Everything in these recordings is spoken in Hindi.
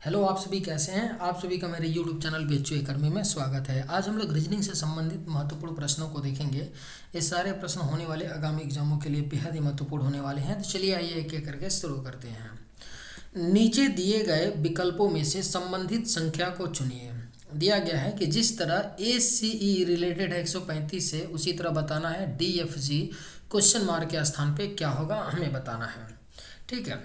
हेलो, आप सभी कैसे हैं। आप सभी का मेरे यूट्यूब चैनल बीएचयू एकेडमी में स्वागत है। आज हम लोग रीजनिंग से संबंधित महत्वपूर्ण प्रश्नों को देखेंगे। ये सारे प्रश्न होने वाले आगामी एग्जामों के लिए बेहद ही महत्वपूर्ण होने वाले हैं। तो चलिए आइए एक एक करके शुरू करते हैं। नीचे दिए गए विकल्पों में से संबंधित संख्या को चुनिए। दिया गया है कि जिस तरह ए सी ई रिलेटेड है 135 से, उसी तरह बताना है D F G question mark के स्थान पे क्या होगा हमें बताना है। ठीक है,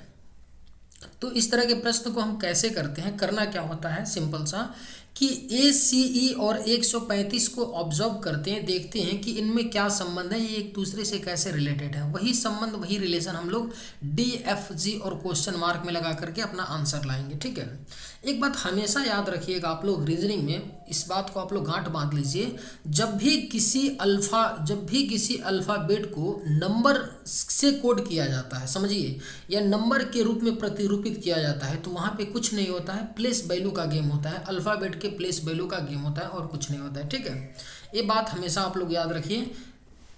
तो इस तरह के प्रश्न को हम कैसे करते हैं, करना क्या होता है, सिंपल सा कि ए सी ई और 135 को ऑब्जर्व करते हैं, देखते हैं कि इनमें क्या संबंध है, ये एक दूसरे से कैसे रिलेटेड है। वही संबंध, वही रिलेशन हम लोग डी एफ जी और क्वेश्चन मार्क में लगा करके अपना आंसर लाएंगे। ठीक है, एक बात हमेशा याद रखिएगा आप लोग रीजनिंग में, इस बात को आप लोग गांठ बांध लीजिए। जब भी किसी अल्फ़ाबेट को नंबर से कोड किया जाता है, समझिए, या नंबर के रूप में प्रतिरूपित किया जाता है, तो वहाँ पे कुछ नहीं होता है, प्लेस वैल्यू का गेम होता है, अल्फ़ाबेट के प्लेस वैल्यू का गेम होता है और कुछ नहीं होता है। ठीक है, ये बात हमेशा आप लोग याद रखिए।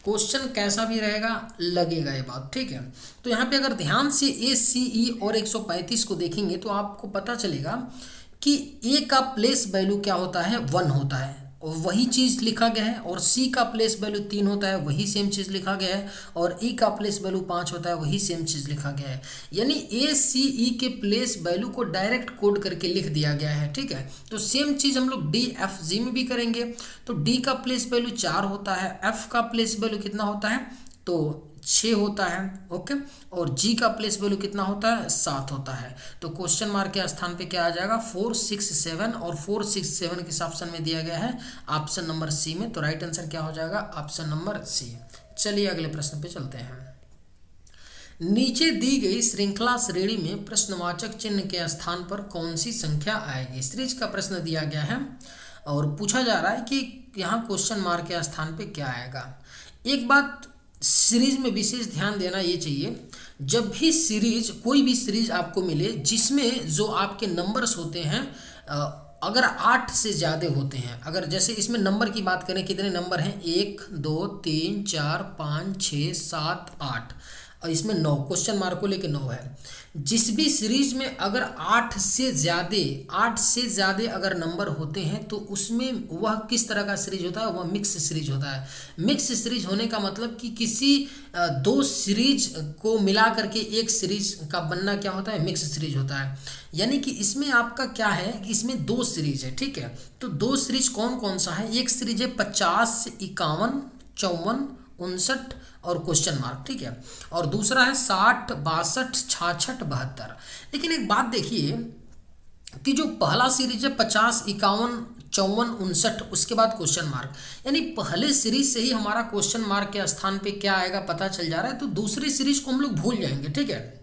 क्वेश्चन कैसा भी रहेगा, लगेगा ये बात। ठीक है, तो यहाँ पे अगर ध्यान से ए सी ई और 135 को देखेंगे तो आपको पता चलेगा कि ए का प्लेस वैल्यू क्या होता है, 1 होता है, और वही चीज़ लिखा गया है। और सी का प्लेस वैल्यू 3 होता है, वही सेम चीज़ लिखा गया है। और ई का प्लेस वैल्यू 5 होता है, वही सेम चीज़ लिखा गया है। यानी ए सी ई के प्लेस वैल्यू को डायरेक्ट कोड करके लिख दिया गया है। ठीक है, तो सेम चीज़ हम लोग डी एफ जी में भी करेंगे। तो डी का प्लेस वैल्यू 4 होता है, एफ का प्लेस वैल्यू कितना होता है, तो 6 होता है। ओके, और जी का प्लेस वैल्यू कितना होता है, 7 होता है। तो क्वेश्चन मार्क के स्थान पे क्या आ जाएगा, 4 6 7, और 4 6 7 किस ऑप्शन में दिया गया है, ऑप्शन नंबर सी में। तो राइट आंसर क्या हो जाएगा, ऑप्शन नंबर सी। चलिए अगले प्रश्न पे चलते हैं। नीचे दी गई श्रृंखला श्रेणी में प्रश्नवाचक चिन्ह के स्थान पर कौन सी संख्या आएगी। सीरीज का प्रश्न दिया गया है और पूछा जा रहा है कि यहाँ क्वेश्चन मार्क के स्थान पे क्या आएगा। एक बात सीरीज में विशेष ध्यान देना ये चाहिए, जब भी सीरीज, कोई भी सीरीज आपको मिले जिसमें जो आपके नंबर्स होते हैं अगर 8 से ज़्यादा होते हैं, अगर जैसे इसमें नंबर की बात करें, कितने नंबर हैं, 1 2 3 4 5 6 7 8, और इसमें 9, क्वेश्चन मार्क को लेके 9 है। जिस भी सीरीज में अगर 8 से ज़्यादा अगर नंबर होते हैं तो उसमें वह किस तरह का सीरीज होता है, वह मिक्स सीरीज होता है। मिक्स सीरीज होने का मतलब कि किसी दो सीरीज को मिला करके एक सीरीज का बनना क्या होता है, मिक्स सीरीज होता है। यानी कि इसमें आपका क्या है कि इसमें 2 सीरीज है। ठीक है, तो 2 सीरीज कौन कौन सा है, एक सीरीज है 50 51 54 59 और क्वेश्चन मार्क। ठीक है, और दूसरा है 60 62 66 72। लेकिन एक बात देखिए कि जो पहला सीरीज है 50 51 54 59, उसके बाद क्वेश्चन मार्क, यानी पहले सीरीज से ही हमारा क्वेश्चन मार्क के स्थान पे क्या आएगा पता चल जा रहा है। तो दूसरी सीरीज को हम लोग भूल जाएंगे। ठीक है,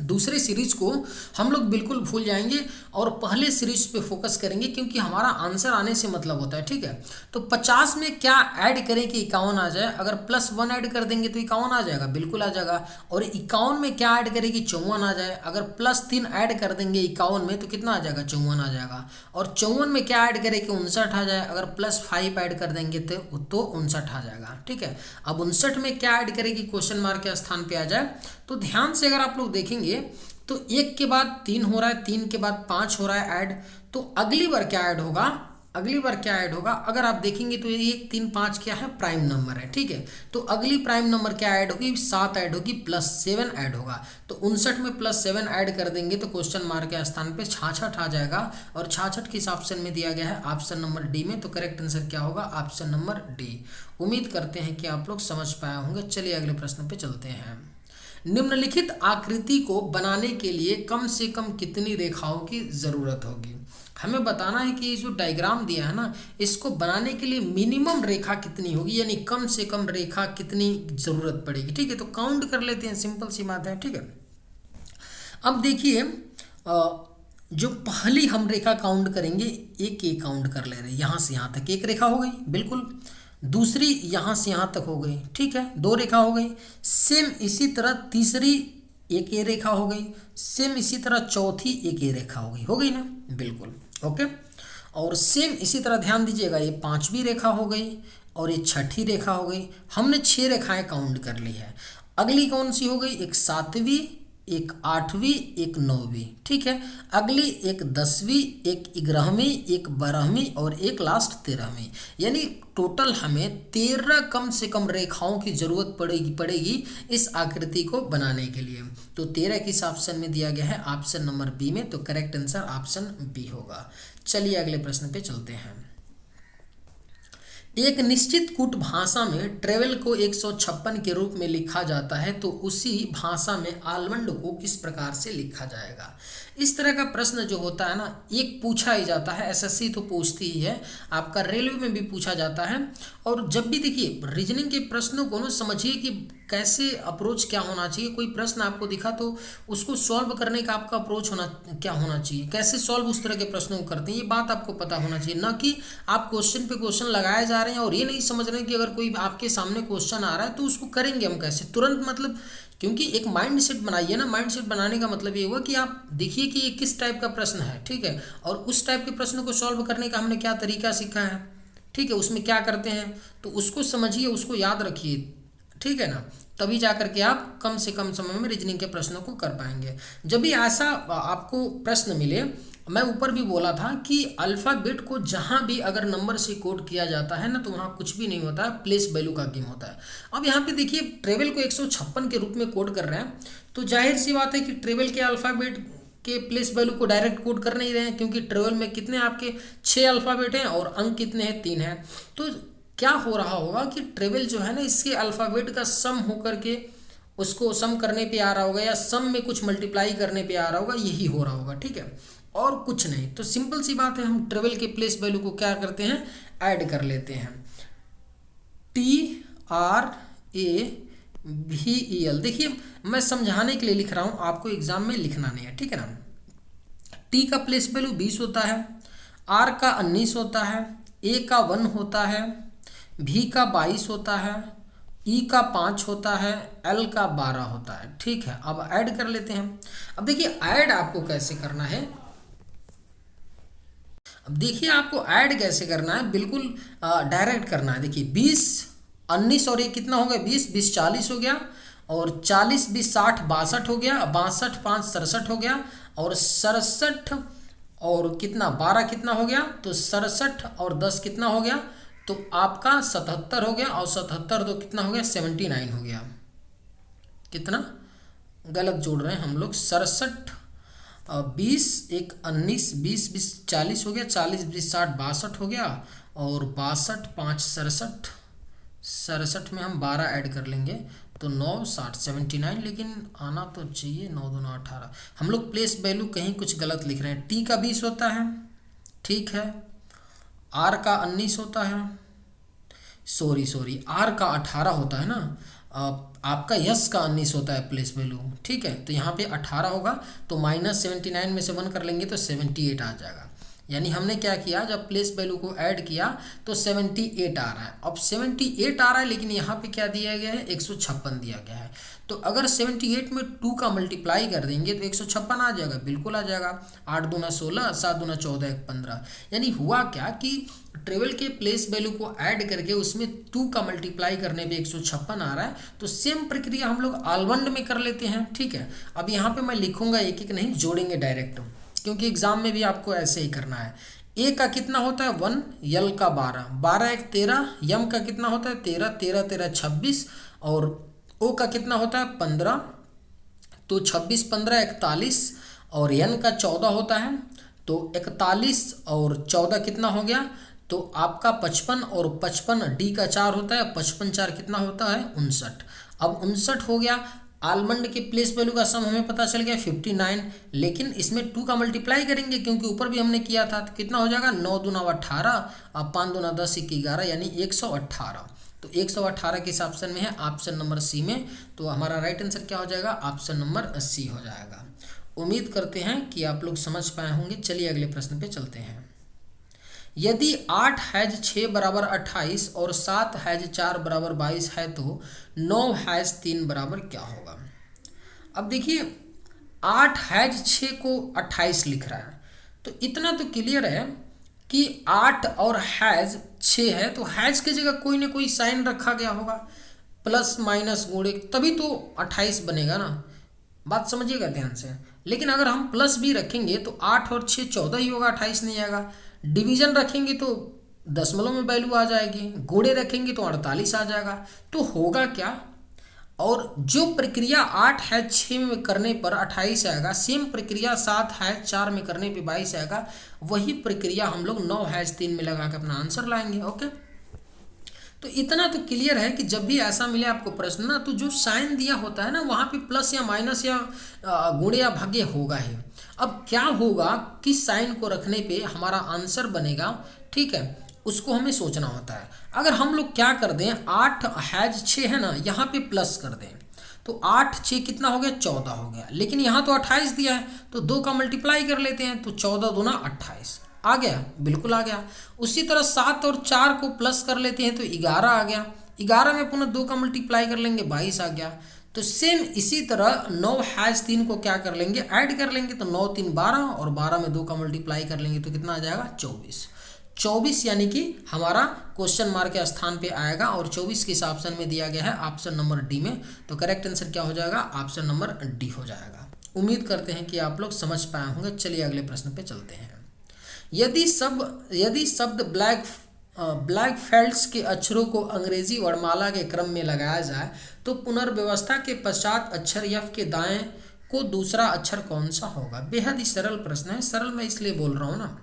दूसरे सीरीज को हम लोग बिल्कुल भूल जाएंगे और पहले सीरीज पे फोकस करेंगे, क्योंकि हमारा आंसर आने से मतलब होता है। ठीक है, तो 50 में क्या ऐड करें कि 51 आ जाए, अगर +1 ऐड कर देंगे तो 51 आ जाएगा, बिल्कुल आ जाएगा। और 51 में क्या ऐड करें कि 54 आ जाए, अगर +3 ऐड कर देंगे 51 में तो कितना आ जाएगा, 54 आ जाएगा। और 54 में क्या ऐड करें कि 59 आ जाए, अगर +5 ऐड कर देंगे तो 59 आ जाएगा। ठीक है, अब 59 में क्या ऐड करें कि क्वेश्चन मार्क के स्थान पे आ जाए। तो ध्यान से अगर आप लोग देखेंगे तो 1 के बाद 3 हो रहा है, 3 के बाद 5 हो रहा है ऐड, तो अगली बार क्या ऐड होगा, अगर आप देखेंगे तो 1 3 5 क्या है, प्राइम नंबर है। ठीक है, तो अगली प्राइम नंबर क्या ऐड होगी, 7 ऐड होगी, +7 ऐड होगा। तो 59 में +7 ऐड कर देंगे तो क्वेश्चन मार्क के स्थान पे 66 आ जाएगा, और 66 किस ऑप्शन में दिया गया है, ऑप्शन नंबर डी में। तो करेक्ट आंसर क्या होगा, ऑप्शन नंबर डी। उम्मीद करते हैं कि आप लोग समझ पाए होंगे। चलिए अगले प्रश्न पे चलते हैं। निम्नलिखित आकृति को बनाने के लिए कम से कम कितनी रेखाओं की जरूरत होगी। हमें बताना है कि ये जो डायग्राम दिया है ना, इसको बनाने के लिए मिनिमम रेखा कितनी होगी, यानी कम से कम रेखा कितनी जरूरत पड़ेगी। ठीक है, तो काउंट कर लेते हैं, सिंपल सी बात है। ठीक है, अब देखिए जो पहली हम रेखा काउंट करेंगे, एक एक काउंट कर ले रहे हैं, यहाँ से यहाँ तक एक रेखा हो गई, बिल्कुल। दूसरी यहाँ से यहाँ तक हो गई, ठीक है, 2 रेखा हो गई। सेम इसी तरह तीसरी एक ये रेखा हो गई, सेम इसी तरह चौथी एक ये रेखा हो गई ना, बिल्कुल। ओके, और सेम इसी तरह ध्यान दीजिएगा, ये 5वीं रेखा हो गई और ये 6ठी रेखा हो गई। हमने 6 रेखाएं काउंट कर ली है। अगली कौन सी हो गई, एक 7वीं, एक 8वीं, एक 9वीं, ठीक है। अगली एक 10वीं, एक 11वीं, एक 12वीं और एक लास्ट 13वीं। यानी टोटल हमें 13 कम से कम रेखाओं की जरूरत पड़ेगी इस आकृति को बनाने के लिए। तो 13 किस ऑप्शन में दिया गया है? ऑप्शन नंबर बी में। तो करेक्ट आंसर ऑप्शन बी होगा। चलिए अगले प्रश्न पे चलते हैं। एक निश्चित कूट भाषा में ट्रेवल को 156 के रूप में लिखा जाता है, तो उसी भाषा में आलमंड को किस प्रकार से लिखा जाएगा? इस तरह का प्रश्न जो होता है ना, एक पूछा ही जाता है, एसएससी तो पूछती ही है, आपका रेलवे में भी पूछा जाता है। और जब भी देखिए रीजनिंग के प्रश्नों को ना समझिए कि कैसे अप्रोच क्या होना चाहिए। कोई प्रश्न आपको दिखा तो उसको सॉल्व करने का आपका अप्रोच क्या होना चाहिए, कैसे सॉल्व उस तरह के प्रश्नों को करते हैं, ये बात आपको पता होना चाहिए। ना कि आप क्वेश्चन पे क्वेश्चन लगाए जा रहे हैं और ये नहीं समझ रहे हैं कि अगर कोई आपके सामने क्वेश्चन आ रहा है तो उसको करेंगे हम कैसे तुरंत, मतलब क्योंकि एक माइंड सेट बनाइए ना। माइंड सेट बनाने का मतलब ये हुआ कि आप देखिए कि ये किस टाइप का प्रश्न है, ठीक है, और उस टाइप के प्रश्न को सॉल्व करने का हमने क्या तरीका सीखा है, ठीक है, उसमें क्या करते हैं, तो उसको समझिए, उसको याद रखिए, ठीक है ना। तभी जा करके आप कम से कम समय में रीजनिंग के प्रश्नों को कर पाएंगे। जब भी ऐसा आपको प्रश्न मिले, मैं ऊपर भी बोला था कि अल्फ़ाबेट को जहाँ भी अगर नंबर से कोड किया जाता है ना, तो वहाँ कुछ भी नहीं होता है, प्लेस वैल्यू का गेम होता है। अब यहाँ पे देखिए ट्रेवल को 156 के रूप में कोड कर रहे हैं, तो जाहिर सी बात है कि ट्रेवल के अल्फ़ाबेट के प्लेस वैल्यू को डायरेक्ट कोड कर नहीं रहे हैं, क्योंकि ट्रेवल में कितने आपके 6 अल्फ़ाबेट हैं और अंक कितने हैं, 3 हैं। तो क्या हो रहा होगा कि ट्रेवल जो है ना, इसके अल्फ़ाबेट का सम होकर के उसको सम करने पे आ रहा होगा, या सम में कुछ मल्टीप्लाई करने पे आ रहा होगा, यही हो रहा होगा, ठीक है, और कुछ नहीं। तो सिंपल सी बात है, हम ट्रेवल के प्लेस वैल्यू को क्या करते हैं, ऐड कर लेते हैं। TRAVEL, देखिए मैं समझाने के लिए लिख रहा हूँ, आपको एग्जाम में लिखना नहीं है, ठीक है ना। टी का प्लेस वैल्यू 20 होता है, आर का 19 होता है, ए का 1 होता है, भी का 22 होता है, ई का 5 होता है, एल का 12 होता है, ठीक है। अब ऐड कर लेते हैं। अब देखिए ऐड आपको कैसे करना है, अब देखिए आपको ऐड कैसे करना है, बिल्कुल डायरेक्ट करना है। देखिए 20 19 और ये कितना हो गया, 20 20 40 हो गया, और 40 20 60 62 हो गया, 62 5 67 हो गया, और 67 और कितना 12 कितना हो गया, तो 67 और 10 कितना हो गया, तो आपका 77 हो गया, और 77 तो कितना हो गया, 79 हो गया। कितना गलत जोड़ रहे हैं हम लोग, 67 20 1 19 20 20 40 हो गया, 40 20 60 62 हो गया, और 62 5 67 67 में हम 12 ऐड कर लेंगे तो 9 60 79, लेकिन आना तो चाहिए 9 2 9 18। हम लोग प्लेस वैल्यू कहीं कुछ गलत लिख रहे हैं। टी का 20 होता है, ठीक है, आर का 19 होता है, सॉरी आर का 18 होता है ना, आपका यस का 19 होता है प्लेस वैल्यू, ठीक है। तो यहाँ पे 18 होगा, तो -79 में से 1 कर लेंगे तो 78 आ जाएगा। यानी हमने क्या किया, जब प्लेस वैल्यू को ऐड किया तो 78 आ रहा है। अब 78 आ रहा है, लेकिन यहाँ पे क्या दिया गया है, 156 दिया गया है। तो अगर 78 में 2 का मल्टीप्लाई कर देंगे तो 156 आ जाएगा, बिल्कुल आ जाएगा। 8 दूना 16, 7 दूना 14, 1 15। यानी हुआ क्या कि ट्रेवल के प्लेस वैल्यू को ऐड करके उसमें 2 का मल्टीप्लाई करने पे 156 आ रहा है। तो सेम प्रक्रिया हम लोग आलवंड में कर लेते हैं, ठीक है। अब यहाँ पे मैं लिखूंगा, एक एक नहीं जोड़ेंगे डायरेक्ट, क्योंकि एग्जाम में भी आपको ऐसे ही करना है। ए का कितना होता है 1, यल का 12, 12 1 13, यम का कितना होता है 13, 13 13 26, और ओ का कितना होता है 15, तो 26 15 41, और एन का 14 होता है, तो 41 और 14 कितना हो गया, तो आपका 55, और 55 डी का 4 होता है, 55 4 कितना होता है 59। अब 59 हो गया। आलमंड के प्लेस वैल्यू का सम हमें पता चल गया 59, लेकिन इसमें 2 का मल्टीप्लाई करेंगे क्योंकि ऊपर भी हमने किया था, तो कितना हो जाएगा 9 दूना 18, और 5 दूना 10 1 11, यानी 118। तो 118 किस ऑप्शन में है, ऑप्शन नंबर सी में। तो हमारा राइट आंसर क्या हो जाएगा, ऑप्शन नंबर सी हो जाएगा। उम्मीद करते हैं कि आप लोग समझ पाए होंगे। चलिए अगले प्रश्न पे चलते हैं। यदि 8 हैज 6 बराबर 28 और 7 हैज 4 बराबर 22 है, तो 9 हैज 3 बराबर क्या होगा? अब देखिए 8 हैज 6 को 28 लिख रहा है, तो इतना तो क्लियर है कि 8 और हैज 6 है, तो हैज की जगह कोई ना कोई साइन रखा गया होगा, प्लस माइनस गुणे, तभी तो 28 बनेगा ना। बात समझिएगा ध्यान से। लेकिन अगर हम प्लस भी रखेंगे तो 8 और 6 14 ही होगा, 28 नहीं आएगा। डिवीजन रखेंगे तो दशमलव में वैल्यू आ जाएगी, गुणे रखेंगे तो 48 आ जाएगा। तो होगा क्या, और जो प्रक्रिया 8 है 6 में करने पर 28 आएगा, सेम प्रक्रिया 7 है 4 में करने पे 22 आएगा, वही प्रक्रिया हम लोग 9 है 3 में लगा के अपना आंसर लाएंगे। ओके, तो इतना तो क्लियर है कि जब भी ऐसा मिले आपको प्रश्न ना, तो जो साइन दिया होता है ना वहाँ पे प्लस या माइनस या गुणे या भाग्य होगा ही। अब क्या होगा, किस साइन को रखने पे हमारा आंसर बनेगा, ठीक है, उसको हमें सोचना होता है। अगर हम लोग क्या कर दें, 8 हैज 6 है ना, यहाँ पे प्लस कर दें तो 8 6 कितना हो गया, 14 हो गया। लेकिन यहाँ तो 28 दिया है तो 2 का मल्टीप्लाई कर लेते हैं, तो 14 दूना 28 आ गया, बिल्कुल आ गया। उसी तरह 7 और 4 को प्लस कर लेते हैं तो 11 आ गया। 11 में पुनः 2 का मल्टीप्लाई कर लेंगे, 22 आ गया। तो सेम इसी तरह 9 हैज 3 को क्या कर लेंगे, ऐड कर लेंगे, तो 9 3 12 और 12 में 2 का मल्टीप्लाई कर लेंगे तो कितना आ जाएगा, 24। 24 यानी कि हमारा क्वेश्चन मार्क के स्थान पे आएगा, और 24 किस ऑप्शन में दिया गया है, ऑप्शन नंबर डी में। तो करेक्ट आंसर क्या हो जाएगा, ऑप्शन नंबर डी हो जाएगा। उम्मीद करते हैं कि आप लोग समझ पाए होंगे। चलिए अगले प्रश्न पे चलते हैं। यदि शब्द ब्लैक फेल्ड्स के अक्षरों को अंग्रेजी वर्णमाला के क्रम में लगाया जाए तो पुनर्व्यवस्था के पश्चात अक्षर यफ के दाएं को दूसरा अक्षर कौन सा होगा। बेहद ही सरल प्रश्न है, सरल मैं इसलिए बोल रहा हूँ ना,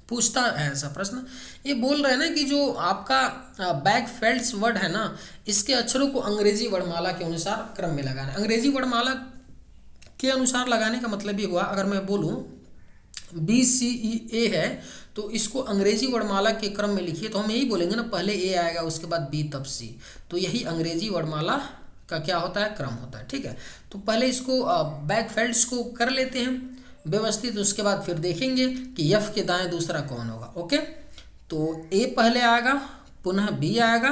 पूछता है ऐसा प्रश्न। ये बोल रहे हैं ना कि जो आपका बैक फेल्ड्स वर्ड है ना, इसके अक्षरों को अंग्रेजी वर्णमाला के अनुसार क्रम में लगाना। अंग्रेजी वर्णमाला के अनुसार लगाने का मतलब ये हुआ, अगर मैं बोलूँ BCE A है तो इसको अंग्रेजी वर्णमाला के क्रम में लिखिए, तो हम यही बोलेंगे ना, पहले A आएगा उसके बाद B तब C। तो यही अंग्रेजी वर्णमाला का क्या होता है, क्रम होता है। ठीक है, तो पहले इसको बैक फेल्ड्स को कर लेते हैं व्यवस्थित, उसके बाद फिर देखेंगे कि यफ के दाएं दूसरा कौन होगा। ओके, तो A पहले आएगा, पुनः B आएगा,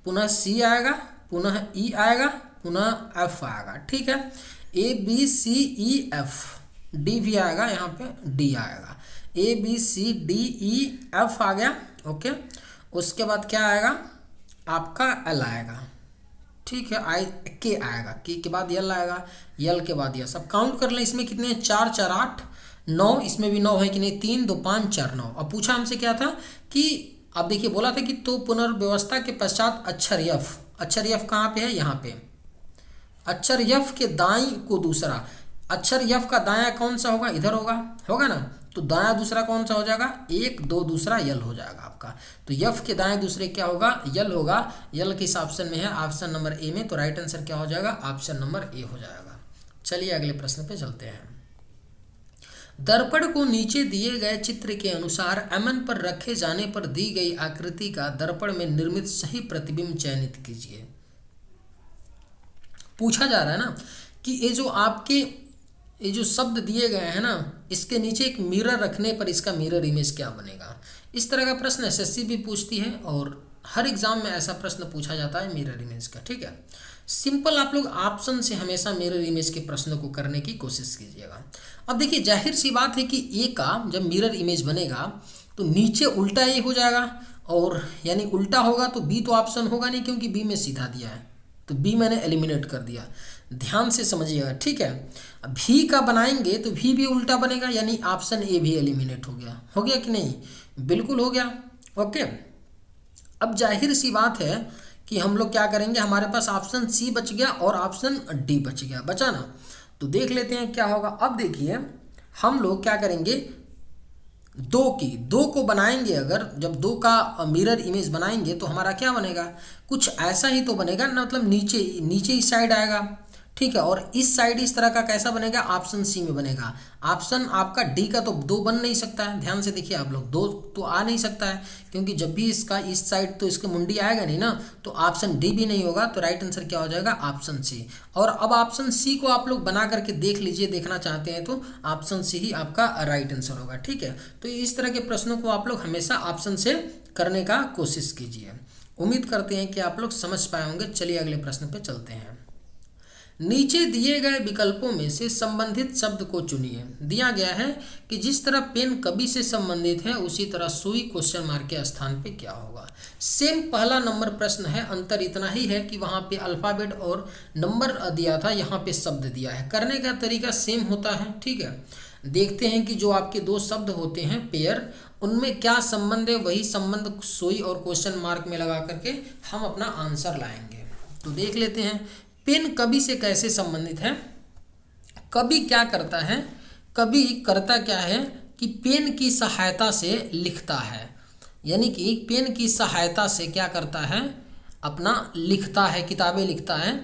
पुनः C आएगा, पुनः E आएगा, पुनः F आएगा। ठीक है, ABCEF, D भी आएगा, यहाँ पे D आएगा, ABCDEF आ गया। ओके, उसके बाद क्या आएगा, आपका L आएगा। ठीक है, के आएगा, के बाद यल आएगा, यल के बाद यह सब काउंट कर लें। इसमें कितने, 4 4 8 9, इसमें भी 9 है कि नहीं, 3 2 5 4 9। अब पूछा हमसे क्या था कि अब देखिए बोला था कि तो पुनर्व्यवस्था के पश्चात अक्षर यफ कहाँ पे है, यहाँ पे। अक्षर यफ के दाई को दूसरा, अक्षर यफ का दाया कौन सा होगा, इधर होगा ना, तो दाया दूसरा कौन सा हो जाएगा, 1 2 दूसरा यल हो जाएगा आपका। तो यफ के दाएं दूसरे क्या होगा, यल होगा। यल किस ऑप्शन में है, ऑप्शन नंबर ए में। तो राइट आंसर क्या हो जाएगा, ऑप्शन नंबर ए हो जाएगा। चलिए अगले प्रश्न पे चलते हैं। दर्पण को नीचे दिए गए चित्र के अनुसार MN पर रखे जाने पर दी गई आकृति का दर्पण में निर्मित सही प्रतिबिंब चयनित कीजिए। पूछा जा रहा है ना कि ये जो शब्द दिए गए हैं ना, इसके नीचे एक मिरर रखने पर इसका मिरर इमेज क्या बनेगा। इस तरह का प्रश्न SSC भी पूछती है और हर एग्जाम में ऐसा प्रश्न पूछा जाता है मिरर इमेज का। ठीक है, सिंपल आप लोग ऑप्शन से हमेशा मिरर इमेज के प्रश्नों को करने की कोशिश कीजिएगा। अब देखिए जाहिर सी बात है कि ए का जब मिरर इमेज बनेगा तो नीचे उल्टा ए हो जाएगा, और यानी उल्टा होगा तो बी तो ऑप्शन होगा नहीं, क्योंकि बी में सीधा दिया है, तो बी मैंने एलिमिनेट कर दिया। ध्यान से समझिएगा। ठीक है, भी का बनाएंगे तो भी उल्टा बनेगा, यानी ऑप्शन ए भी एलिमिनेट हो गया कि नहीं, बिल्कुल हो गया। ओके, अब जाहिर सी बात है कि हम लोग क्या करेंगे, हमारे पास ऑप्शन सी बच गया और ऑप्शन डी बच गया, बचा ना। तो देख लेते हैं क्या होगा। अब देखिए हम लोग क्या करेंगे, दो को बनाएंगे। अगर जब 2 का मिरर इमेज बनाएंगे तो हमारा क्या बनेगा, कुछ ऐसा ही तो बनेगा ना, मतलब नीचे इस साइड आएगा। ठीक है, और इस साइड इस तरह का कैसा बनेगा, ऑप्शन सी में बनेगा। ऑप्शन आपका डी का तो 2 बन नहीं सकता है, ध्यान से देखिए आप लोग, 2 तो आ नहीं सकता है, क्योंकि जब भी इसका इस साइड तो इसके मुंडी आएगा नहीं ना, तो ऑप्शन डी भी नहीं होगा। तो राइट आंसर क्या हो जाएगा, ऑप्शन सी। और अब ऑप्शन सी को आप लोग बना करके देख लीजिए, देखना चाहते हैं तो ऑप्शन सी ही आपका राइट आंसर होगा। ठीक है, तो इस तरह के प्रश्नों को आप लोग हमेशा ऑप्शन से करने का कोशिश कीजिए। उम्मीद करते हैं कि आप लोग समझ पाए होंगे। चलिए अगले प्रश्न पे चलते हैं। नीचे दिए गए विकल्पों में से संबंधित शब्द को चुनिए। दिया गया है कि जिस तरह पेन कभी से संबंधित है उसी तरह सुई क्वेश्चन मार्क के स्थान पे क्या होगा। सेम पहला नंबर प्रश्न है, अंतर इतना ही है कि वहाँ पे अल्फ़ाबेट और नंबर दिया था, यहाँ पे शब्द दिया है। करने का तरीका सेम होता है, ठीक है। देखते हैं कि जो आपके दो शब्द होते हैं पेयर, उनमें क्या संबंध है, वही संबंध सुई और क्वेश्चन मार्क में लगा करके हम अपना आंसर लाएंगे। तो देख लेते हैं पेन कभी से कैसे संबंधित है। कभी क्या करता है, कभी करता क्या है कि पेन की सहायता से लिखता है, यानी कि पेन की सहायता से क्या करता है, अपना लिखता है, किताबें लिखता है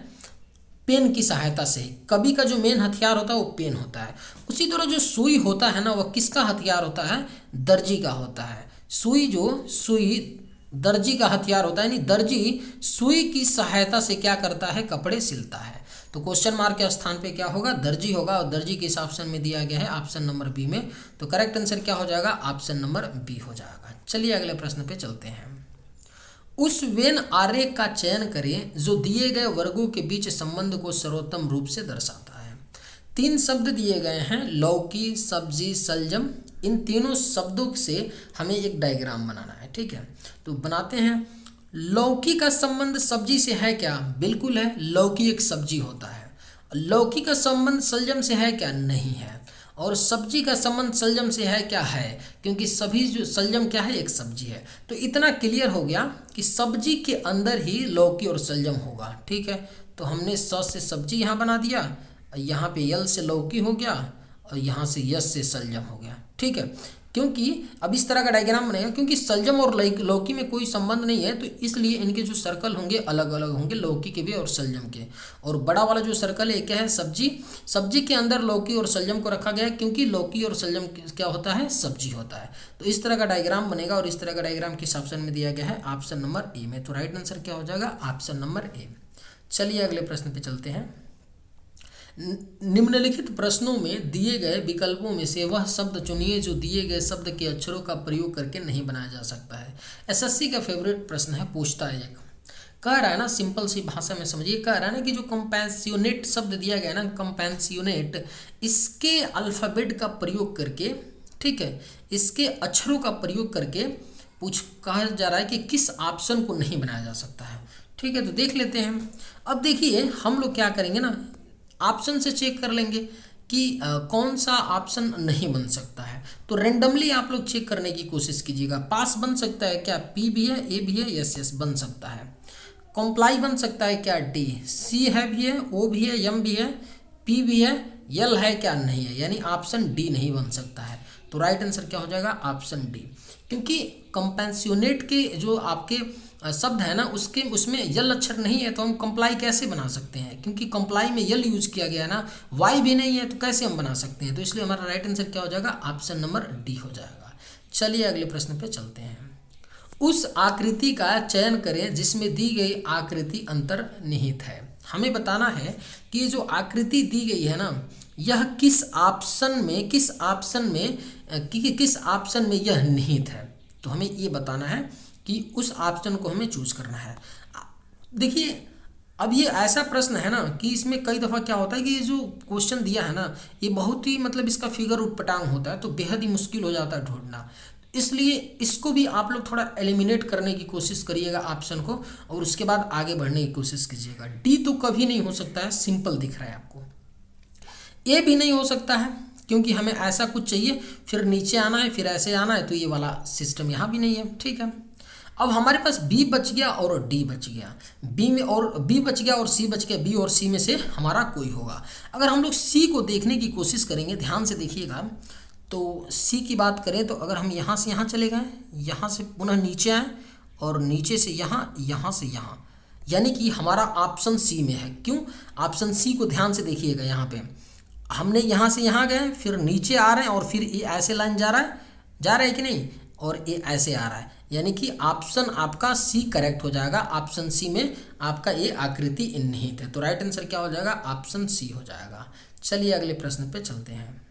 पेन की सहायता से। कभी का जो मेन हथियार होता है वो पेन होता है। उसी तरह जो सुई होता है ना, वह किसका हथियार होता है, दर्जी का होता है। सुई दर्जी का हथियार होता है, यानी दर्जी सुई की सहायता से क्या करता है, कपड़े सिलता है। तो क्वेश्चन मार्क के स्थान पे क्या होगा, दर्जी होगा, और दर्जी किस ऑप्शन में दिया गया है, ऑप्शन नंबर बी में। तो करेक्ट आंसर क्या हो जाएगा, ऑप्शन नंबर बी हो जाएगा। चलिए अगले प्रश्न पे चलते हैं। उस वेन आरेख का चयन करें जो दिए गए वर्गों के बीच संबंध को सर्वोत्तम रूप से दर्शाता है। 3 शब्द दिए गए हैं, लौकी, सब्जी, शलजम। इन तीनों शब्दों से हमें एक डायग्राम बनाना है, ठीक है। तो बनाते हैं। लौकी का संबंध सब्जी से है क्या, बिल्कुल है, लौकी एक सब्जी होता है। लौकी का संबंध शलजम से है क्या, नहीं है। और सब्जी का संबंध शलजम से है क्या, है, क्योंकि सभी जो शलजम क्या है, एक सब्जी है। तो इतना क्लियर हो गया कि सब्जी के अंदर ही लौकी और शलजम होगा, ठीक है। तो हमने स से सब्जी यहाँ बना दिया, यहाँ पे यल से लौकी हो गया, और यहाँ से यस से शलजम हो गया, ठीक है। क्योंकि अब इस तरह का डायग्राम बनेगा, क्योंकि शलजम और लौकी में कोई संबंध नहीं है, तो इसलिए इनके जो सर्कल होंगे अलग अलग होंगे, लौकी के भी और शलजम के। और बड़ा वाला जो सर्कल है क्या है, सब्जी। सब्जी के अंदर लौकी और शलजम को रखा गया है, क्योंकि लौकी और शलजम क्या होता है, सब्जी होता है। तो इस तरह का डायग्राम बनेगा, और इस तरह का डायग्राम किस ऑप्शन में दिया गया है, ऑप्शन नंबर ए में। तो राइट आंसर क्या हो जाएगा, ऑप्शन नंबर ए। चलिए अगले प्रश्न पे चलते हैं। निम्नलिखित प्रश्नों में दिए गए विकल्पों में से वह शब्द चुनिए जो दिए गए शब्द के अक्षरों का प्रयोग करके नहीं बनाया जा सकता है। एसएससी का फेवरेट प्रश्न है, पूछता है एक, कह रहा है ना, सिंपल सी भाषा में समझिए, कह रहा है ना कि जो कंपेंसियोनेट शब्द दिया गया है ना, कंपेंसियोनेट, इसके अल्फ़ाबेट का प्रयोग करके, ठीक है, इसके अक्षरों का प्रयोग करके कहा जा रहा है कि किस ऑप्शन को नहीं बनाया जा सकता है, ठीक है। तो देख लेते हैं। अब देखिए हम लोग क्या करेंगे ना, ऑप्शन से चेक कर लेंगे कि कौन सा ऑप्शन नहीं बन सकता है। तो रैंडमली आप लोग चेक करने की कोशिश कीजिएगा। पास बन सकता है क्या, पी भी है, ए भी है, यस यस बन सकता है। कॉम्प्लाई बन सकता है क्या, डी। सी है भी है, ओ भी है, एम भी है, पी भी है, यल है क्या, नहीं है, यानी ऑप्शन डी नहीं बन सकता है। तो राइट आंसर क्या हो जाएगा, ऑप्शन डी। क्योंकि कंपेंसियोनेट के जो आपके शब्द है ना, उसमें यल अक्षर नहीं है, तो हम कंप्लाई कैसे बना सकते हैं, क्योंकि कंप्लाई में यल यूज किया गया है ना, वाई भी नहीं है, तो कैसे हम बना सकते हैं। तो इसलिए हमारा राइट आंसर क्या हो जाएगा, ऑप्शन नंबर डी हो जाएगा। चलिए अगले प्रश्न पे चलते हैं। उस आकृति का चयन करें जिसमें दी गई आकृति अंतर्निहित है। हमें बताना है कि जो आकृति दी गई है ना, यह किस ऑप्शन में यह निहित है। तो हमें ये बताना है कि उस ऑप्शन को हमें चूज करना है। देखिए अब ये ऐसा प्रश्न है ना कि इसमें कई दफ़ा क्या होता है कि ये जो क्वेश्चन दिया है ना, ये बहुत ही मतलब इसका फिगर उटपटांग होता है, तो बेहद ही मुश्किल हो जाता है ढूंढना। इसलिए इसको भी आप लोग थोड़ा एलिमिनेट करने की कोशिश करिएगा ऑप्शन को, और उसके बाद आगे बढ़ने की कोशिश कीजिएगा। डी तो कभी नहीं हो सकता है, सिंपल दिख रहा है आपको। ए भी नहीं हो सकता है, क्योंकि हमें ऐसा कुछ चाहिए, फिर नीचे आना है, फिर ऐसे आना है, तो ये वाला सिस्टम यहाँ भी नहीं है, ठीक है। अब हमारे पास बी बच गया और डी बच गया। बी बच गया और सी बच गया। बी और सी में से हमारा कोई होगा। अगर हम लोग सी को देखने की कोशिश करेंगे, ध्यान से देखिएगा, तो सी की बात करें तो अगर हम यहाँ से यहाँ चले गए, यहाँ से पुनः नीचे आए, और नीचे से यहाँ, यहाँ से यहाँ, यानी कि हमारा ऑप्शन सी में है। क्यों, ऑप्शन सी को ध्यान से देखिएगा। यहाँ पे हमने यहाँ से यहाँ गए, फिर नीचे आ रहे हैं, और फिर ये ऐसे लाइन जा रहा है कि नहीं, और ये ऐसे आ रहा है, यानी कि ऑप्शन आपका सी करेक्ट हो जाएगा। ऑप्शन सी में आपका ये आकृति निहित है। तो राइट आंसर क्या हो जाएगा, ऑप्शन सी हो जाएगा। चलिए अगले प्रश्न पे चलते हैं।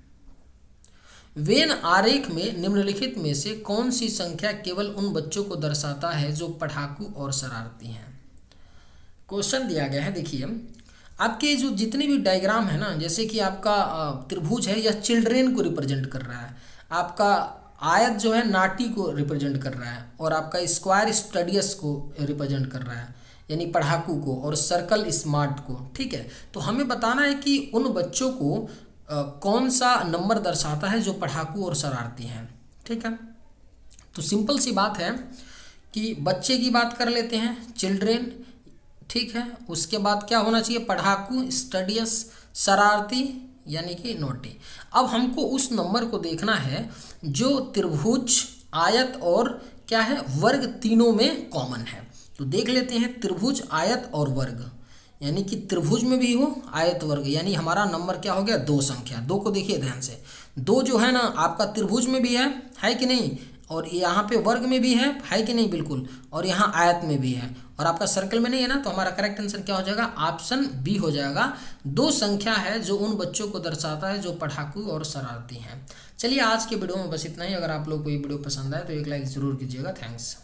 वेन आरेख में निम्नलिखित में से कौन सी संख्या केवल उन बच्चों को दर्शाता है जो पढ़ाकू और शरारती हैं। क्वेश्चन दिया गया है, देखिए आपके जो जितने भी डायग्राम है ना, जैसे कि आपका त्रिभुज है, यह चिल्ड्रेन को रिप्रेजेंट कर रहा है, आपका आयत जो है नाटी को रिप्रेजेंट कर रहा है, और आपका स्क्वायर स्टडियस को रिप्रेजेंट कर रहा है, यानी पढ़ाकू को, और सर्कल स्मार्ट को। ठीक है, तो हमें बताना है कि उन बच्चों को कौन सा नंबर दर्शाता है जो पढ़ाकू और शरारती हैं। ठीक है, तो सिंपल सी बात है कि बच्चे की बात कर लेते हैं, चिल्ड्रेन। ठीक है, उसके बाद क्या होना चाहिए, पढ़ाकू, स्टडियस, शरारती यानी कि नोटी। अब हमको उस नंबर को देखना है जो त्रिभुज, आयत और क्या है, वर्ग तीनों में कॉमन है। तो देख लेते हैं त्रिभुज, आयत और वर्ग, यानी कि त्रिभुज में भी हो, आयत, वर्ग, यानी हमारा नंबर क्या हो गया, दो संख्या। दो को देखिए ध्यान से, दो जो है ना आपका त्रिभुज में भी है कि नहीं, और यहाँ पे वर्ग में भी है कि नहीं, बिल्कुल, और यहाँ आयत में भी है, और आपका सर्कल में नहीं है ना, तो हमारा करेक्ट आंसर क्या हो जाएगा, ऑप्शन बी हो जाएगा। दो संख्या है जो उन बच्चों को दर्शाता है जो पढ़ाकू और शरारती हैं। चलिए आज के वीडियो में बस इतना ही। अगर आप लोग को ये वीडियो पसंद आए तो एक लाइक ज़रूर कीजिएगा। थैंक्स।